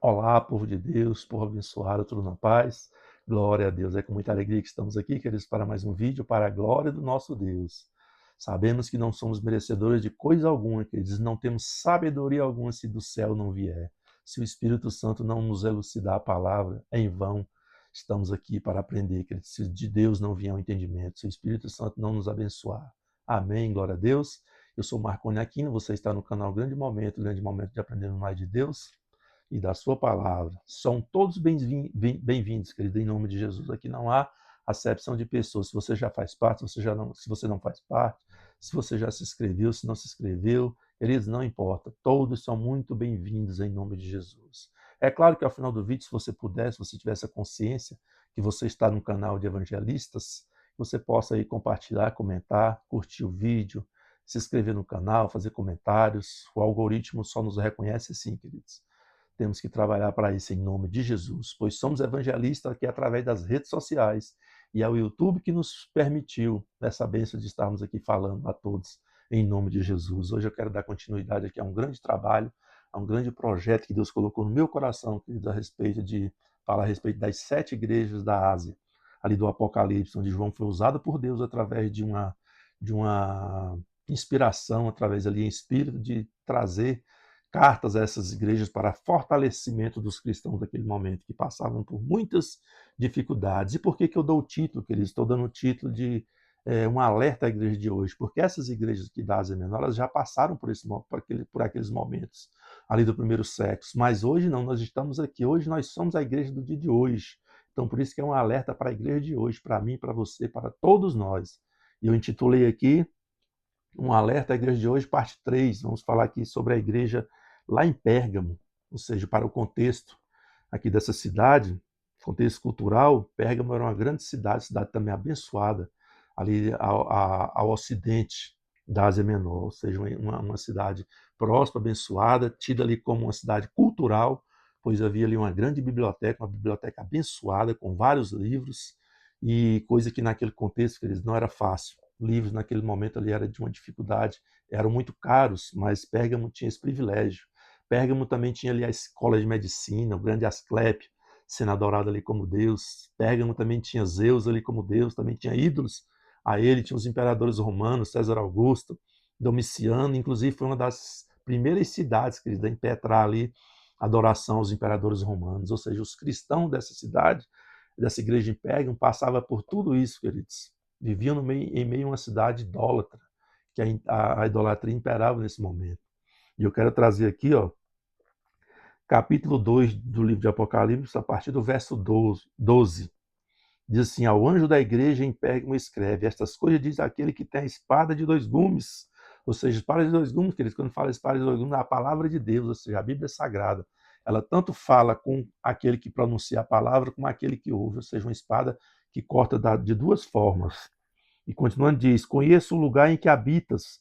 Olá, povo de Deus, povo abençoado, tudo na paz. Glória a Deus. É com muita alegria que estamos aqui, queridos, para mais um vídeo para a glória do nosso Deus. Sabemos que não somos merecedores de coisa alguma, queridos, não temos sabedoria alguma se do céu não vier. Se o Espírito Santo não nos elucidar a palavra, é em vão estamos aqui para aprender, queridos. Se de Deus não vier o entendimento, se o Espírito Santo não nos abençoar. Amém, glória a Deus. Eu sou Marconi Aquino, você está no canal Grande Momento de aprender mais de Deus e da sua palavra. São todos bem-vindos, querido, em nome de Jesus. Aqui não há acepção de pessoas. Se você já faz parte, se você não faz parte, se você já se inscreveu, se não se inscreveu, queridos, não importa. Todos são muito bem-vindos em nome de Jesus. É claro que ao final do vídeo, se você puder, se você tiver essa consciência que você está no canal de evangelistas, você possa aí compartilhar, comentar, curtir o vídeo, se inscrever no canal, fazer comentários. O algoritmo só nos reconhece assim, queridos. Temos que trabalhar para isso em nome de Jesus, pois somos evangelistas aqui através das redes sociais e é o YouTube que nos permitiu essa bênção de estarmos aqui falando a todos em nome de Jesus. Hoje eu quero dar continuidade aqui a um grande trabalho, a um grande projeto que Deus colocou no meu coração, querido, a respeito de falar a respeito das 7 igrejas da Ásia, ali do Apocalipse, onde João foi usado por Deus através de uma inspiração, através ali em espírito, de trazer cartas a essas igrejas para fortalecimento dos cristãos daquele momento, que passavam por muitas dificuldades. E por que eu dou o título, queridos? Estou dando o título de um alerta à igreja de hoje, porque essas igrejas aqui da Ásia Menor, elas já passaram por aqueles momentos ali do primeiro século, mas hoje não, nós estamos aqui, hoje nós somos a igreja do dia de hoje. Então, por isso que é um alerta para a igreja de hoje, para mim, para você, para todos nós. E eu intitulei aqui um alerta à igreja de hoje, parte 3. Vamos falar aqui sobre a igreja lá em Pérgamo, ou seja, para o contexto aqui dessa cidade, contexto cultural. Pérgamo era uma grande cidade também abençoada, ali ao ocidente da Ásia Menor, ou seja, uma cidade próspera, abençoada, tida ali como uma cidade cultural, pois havia ali uma grande biblioteca, uma biblioteca abençoada, com vários livros, e coisa que naquele contexto, queridos, não era fácil. Livros naquele momento ali era de uma dificuldade, eram muito caros, mas Pérgamo tinha esse privilégio. Pérgamo também tinha ali a escola de medicina, o grande Asclépio, sendo adorado ali como Deus. Pérgamo também tinha Zeus ali como Deus, também tinha ídolos a ele, tinha os imperadores romanos, César Augusto, Domiciano, inclusive foi uma das primeiras cidades, queridos, a impetrar ali adoração aos imperadores romanos, ou seja, os cristãos dessa cidade, dessa igreja em Pérgamo, passavam por tudo isso, queridos. Viviam em meio a uma cidade idólatra, que a idolatria imperava nesse momento. E eu quero trazer aqui, capítulo 2 do livro de Apocalipse, a partir do verso 12. Diz assim: ao anjo da igreja em Pérgamo escreve: estas coisas diz aquele que tem a espada de 2 gumes. Ou seja, espada de 2 gumes, queridos, quando fala espada de 2 gumes, é a palavra de Deus, ou seja, a Bíblia é sagrada. Ela tanto fala com aquele que pronuncia a palavra, como aquele que ouve, ou seja, uma espada que corta de 2 formas. E continuando diz: conheço o lugar em que habitas,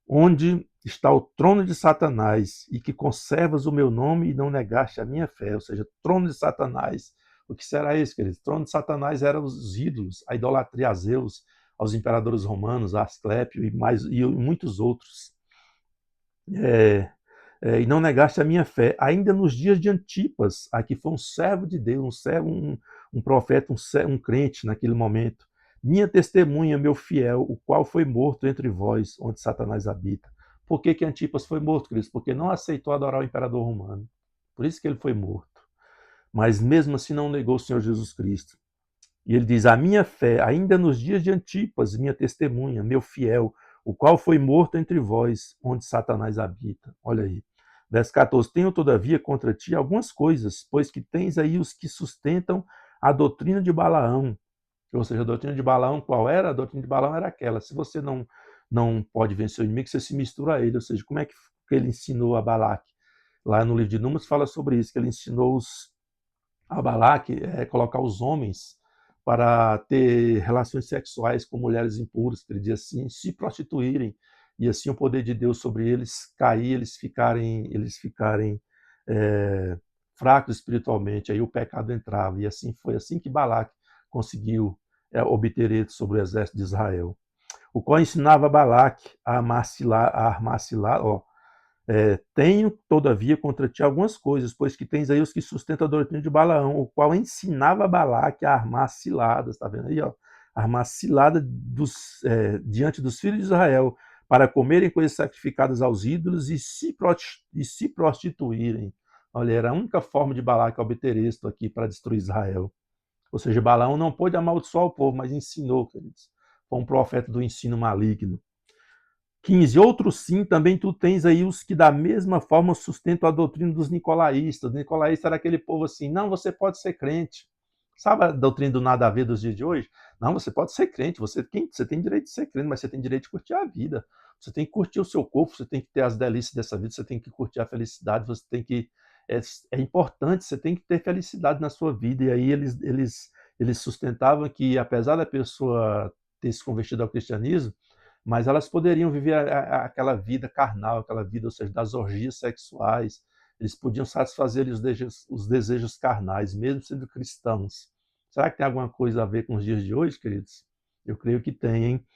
onde está o trono de Satanás, e que conservas o meu nome e não negaste a minha fé. Ou seja, trono de Satanás. O que será isso, queridos? O trono de Satanás eram os ídolos, a idolatria a Zeus, aos imperadores romanos, a Asclépio e muitos outros. E não negaste a minha fé, ainda nos dias de Antipas, aqui foi um servo de Deus, um profeta, um crente naquele momento. Minha testemunha, meu fiel, o qual foi morto entre vós, onde Satanás habita. Por que Antipas foi morto, Cristo? Porque não aceitou adorar o imperador romano. Por isso que ele foi morto. Mas mesmo assim não negou o Senhor Jesus Cristo. E ele diz: a minha fé, ainda nos dias de Antipas, minha testemunha, meu fiel, o qual foi morto entre vós, onde Satanás habita. Olha aí. Verso 14: tenho todavia contra ti algumas coisas, pois que tens aí os que sustentam a doutrina de Balaão. Ou seja, a doutrina de Balaão, qual era? A doutrina de Balaão era aquela: se você não pode vencer o inimigo, você se mistura a ele. Ou seja, como é que ele ensinou a Balaque? Lá no livro de Números fala sobre isso, que ele ensinou a Balaque colocar os homens para ter relações sexuais com mulheres impuras, que ele diz assim, se prostituírem, e assim o poder de Deus sobre eles cair, eles ficarem fracos espiritualmente, aí o pecado entrava, e assim foi assim que Balaque conseguiu obter êxito sobre o exército de Israel. O qual ensinava Balaque a armar cilada, Tenho, todavia, contra ti algumas coisas, pois que tens aí os que sustentam a doutrina de Balaão, o qual ensinava Balaque a armar ciladas, está vendo aí, ó? Armar cilada diante dos filhos de Israel, para comerem coisas sacrificadas aos ídolos e se prostituírem. Olha, era a única forma de Balaque obter êxito aqui para destruir Israel. Ou seja, Balaão não pôde amaldiçoar o povo, mas ensinou, queridos. Foi um profeta do ensino maligno. 15. Outros sim, também tu tens aí os que da mesma forma sustentam a doutrina dos nicolaístas. O nicolaísta era aquele povo assim, não, você pode ser crente. Sabe a doutrina do nada a ver dos dias de hoje? Não, você pode ser crente, você tem direito de ser crente, mas você tem direito de curtir a vida. Você tem que curtir o seu corpo, você tem que ter as delícias dessa vida, você tem que curtir a felicidade, você tem que... É importante, você tem que ter felicidade na sua vida. E aí eles sustentavam que, apesar da pessoa ter se convertido ao cristianismo, mas elas poderiam viver aquela vida carnal, aquela vida, ou seja, das orgias sexuais. Eles podiam satisfazer os desejos carnais, mesmo sendo cristãos. Será que tem alguma coisa a ver com os dias de hoje, queridos? Eu creio que tem, hein?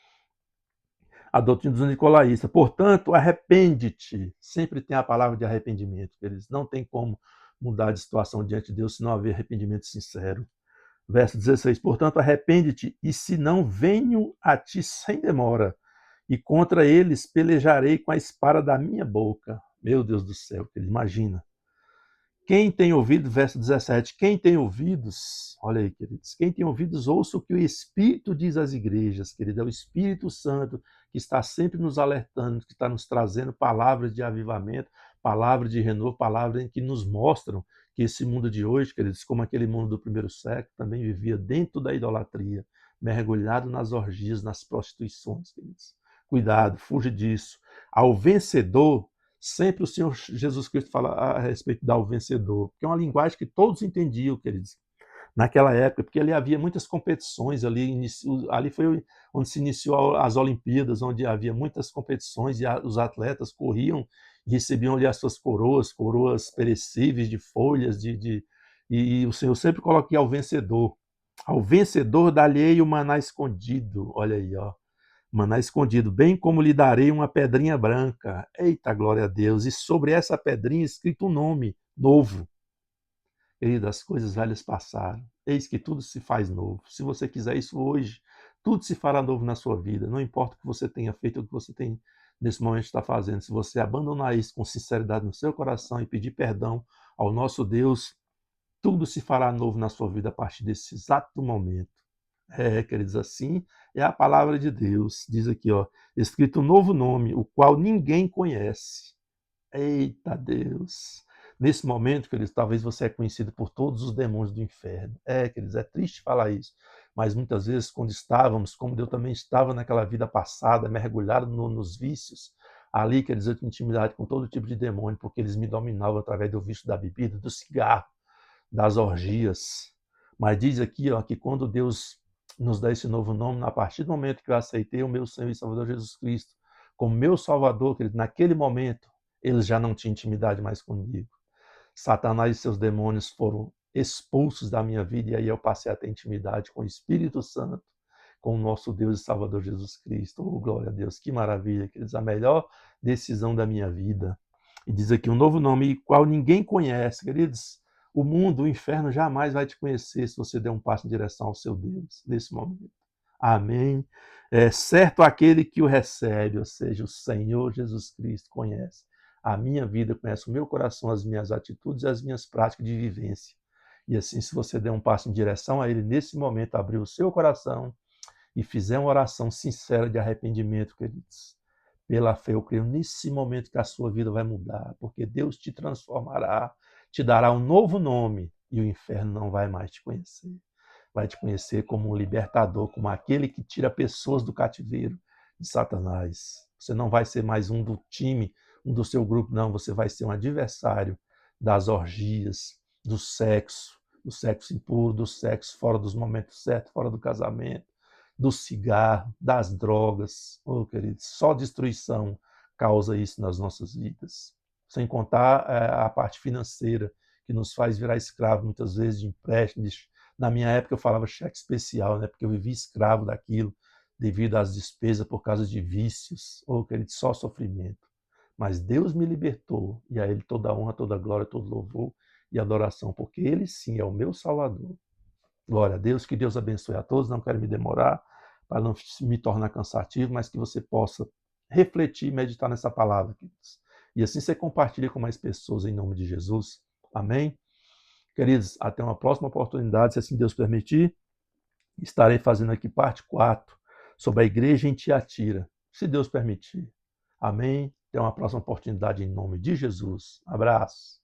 A doutrina dos nicolaístas. Portanto, arrepende-te. Sempre tem a palavra de arrependimento, queridos. Não tem como mudar de situação diante de Deus se não haver arrependimento sincero. Verso 16. Portanto, arrepende-te, e se não, venho a ti sem demora, e contra eles pelejarei com a espada da minha boca. Meu Deus do céu, querido, imagina. Quem tem ouvido, verso 17, quem tem ouvidos, olha aí, queridos, quem tem ouvidos, ouça o que o Espírito diz às igrejas, querido, é o Espírito Santo que está sempre nos alertando, que está nos trazendo palavras de avivamento, palavras de renovo, palavras que nos mostram que esse mundo de hoje, queridos, como aquele mundo do primeiro século, também vivia dentro da idolatria, mergulhado nas orgias, nas prostituições, queridos. Cuidado, fuja disso. Ao vencedor, sempre o Senhor Jesus Cristo fala a respeito do vencedor, que é uma linguagem que todos entendiam, queridos, naquela época, porque ali havia muitas competições, ali foi onde se iniciou as Olimpíadas, onde havia muitas competições e os atletas corriam e recebiam ali as suas coroas perecíveis de folhas, e o Senhor sempre coloca ao vencedor dá-lhe o maná escondido, olha aí, ó. Maná escondido, bem como lhe darei uma pedrinha branca. Eita, glória a Deus! E sobre essa pedrinha escrito um nome novo. Querido, as coisas velhas passaram. Eis que tudo se faz novo. Se você quiser isso hoje, tudo se fará novo na sua vida. Não importa o que você tenha feito ou o que você tem nesse momento está fazendo. Se você abandonar isso com sinceridade no seu coração e pedir perdão ao nosso Deus, tudo se fará novo na sua vida a partir desse exato momento. Queridos, assim é a palavra de Deus. Diz aqui, ó, escrito um novo nome, o qual ninguém conhece. Eita Deus! Nesse momento, queridos, talvez você é conhecido por todos os demônios do inferno. Queridos, é triste falar isso, mas muitas vezes quando estávamos, como eu também estava naquela vida passada, mergulhado nos vícios, ali, queridos, eu tinha intimidade com todo tipo de demônio, porque eles me dominavam através do vício da bebida, do cigarro, das orgias. Mas diz aqui, ó, que quando Deus nos dá esse novo nome, a partir do momento que eu aceitei o meu Senhor e Salvador Jesus Cristo como meu Salvador, querido, naquele momento, eles já não tinham intimidade mais comigo. Satanás e seus demônios foram expulsos da minha vida e aí eu passei a ter intimidade com o Espírito Santo, com o nosso Deus e Salvador Jesus Cristo. Oh, glória a Deus, que maravilha, queridos, a melhor decisão da minha vida. E diz aqui um novo nome, qual ninguém conhece, queridos. O mundo, o inferno jamais vai te conhecer se você der um passo em direção ao seu Deus nesse momento. Amém. É certo aquele que o recebe, ou seja, o Senhor Jesus Cristo conhece a minha vida, conhece o meu coração, as minhas atitudes e as minhas práticas de vivência. E assim, se você der um passo em direção a Ele, nesse momento, abrir o seu coração e fizer uma oração sincera de arrependimento, queridos, pela fé, eu creio nesse momento que a sua vida vai mudar, porque Deus te transformará, te dará um novo nome e o inferno não vai mais te conhecer. Vai te conhecer como um libertador, como aquele que tira pessoas do cativeiro de Satanás. Você não vai ser mais um do time, um do seu grupo, não. Você vai ser um adversário das orgias, do sexo impuro, do sexo fora dos momentos certos, fora do casamento, do cigarro, das drogas. Oh, queridos, só destruição causa isso nas nossas vidas. Sem contar a parte financeira, que nos faz virar escravo, muitas vezes, de empréstimos. Na minha época eu falava cheque especial, né? Porque eu vivi escravo daquilo, devido às despesas por causa de vícios. Oh, querido, só sofrimento. mas Deus me libertou, e a Ele toda a honra, toda a glória, todo louvor e adoração, porque Ele sim é o meu Salvador. Glória a Deus, que Deus abençoe a todos, não quero me demorar, para não me tornar cansativo, mas que você possa refletir e meditar nessa palavra, queridos. E assim você compartilha com mais pessoas em nome de Jesus. Amém? Queridos, até uma próxima oportunidade, se assim Deus permitir, estarei fazendo aqui parte 4 sobre a igreja em Tiatira, se Deus permitir. Amém? Até uma próxima oportunidade em nome de Jesus. Abraço.